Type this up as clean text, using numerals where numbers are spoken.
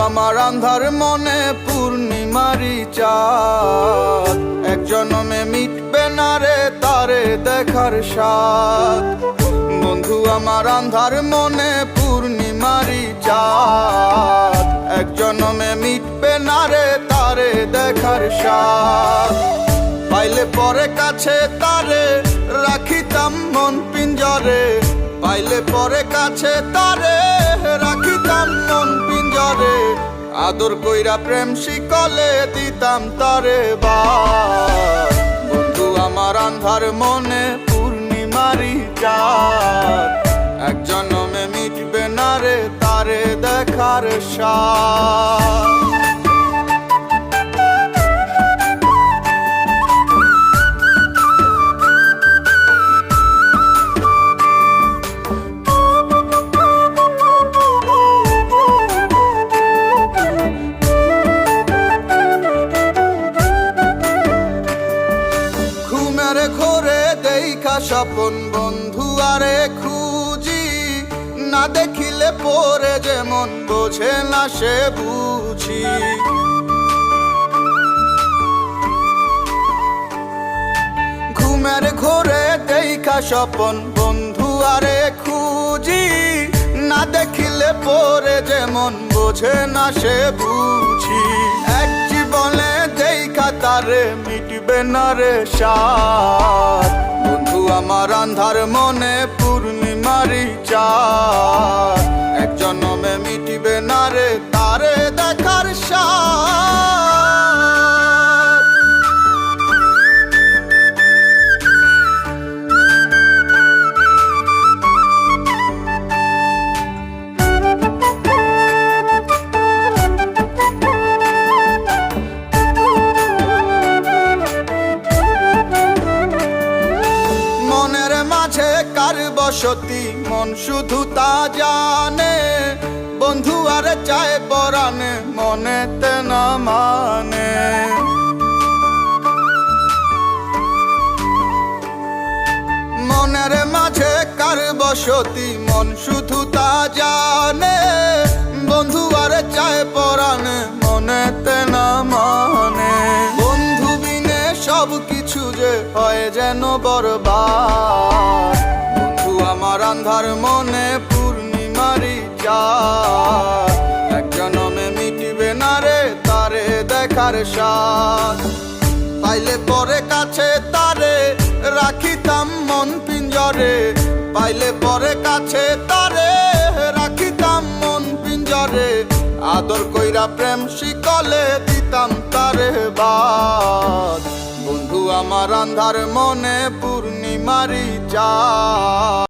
আমার আন্ধার মনে পূর্ণিমারি চাঁদ, এক জনমে মিটবে না রে তারে দেখার স্বাদ। বন্ধু আমার আন্ধার মনে পূর্ণিমারি চাঁদ, এক জনমে মিটবে না রে তারে দেখার স্বাদ। পাইলে পরে কাছে তারে রাখিতাম মন পিঞ্জরে, পাইলে পরে কাছে তারে রাখিতাম মন পিঞ্জরে। আদর কইরা প্রেম শিকলে দিতাম তারে বার। বন্ধু আমার আন্ধার মনে পূর্ণিমারি চাঁদ, এক জনমে মিটবে না রে তারে দেখার স্বাদ। ঘরে দেখা স্বপন বন্ধু আরে খুঁজি, না দেখিলে পরে যেমন বোঝে না সে বুঝি। ঘুমের ঘরে দেখা স্বপন বন্ধু আরে খুঁজি, না দেখিলে পরে যেমন বোঝে না সে বুঝি। এক জীবনে দেখা তারে মিটবে না রে স্বাদ। বন্ধু আমার আন্ধার মনে পূর্ণিমারি চাঁদ, এক জনমে মিটবে না রে তারে দেখার স্বাদ। মনের মাঝে কার বসতি মন শুধু তা জানে, বন্ধু আরে চায় পরাণে মনেতে না মানে। মনের মাঝে কার বসতি মন শুধু তা জানে, বন্ধু আরে চায় পরাণে মনেতে না মানে। বন্ধু বিনে সব কিছু যে হয় যেন বরবাদ। বন্ধু আমার আন্ধার মনে পূর্ণিমারি চাঁদ, এক জনমে মিটবে না রে তারে দেখার স্বাদ। পাইলে পরে কাছে তারে রাখিতাম মন পিঞ্জরে, পাইলে পরে কাছে তারে রাখিতাম মন পিঞ্জরে। আদর কইরা প্রেম শিকলে দিতাম তারে বাদ। বন্ধু আমার আন্ধার মনে পূর্ণিমারি চাঁদ।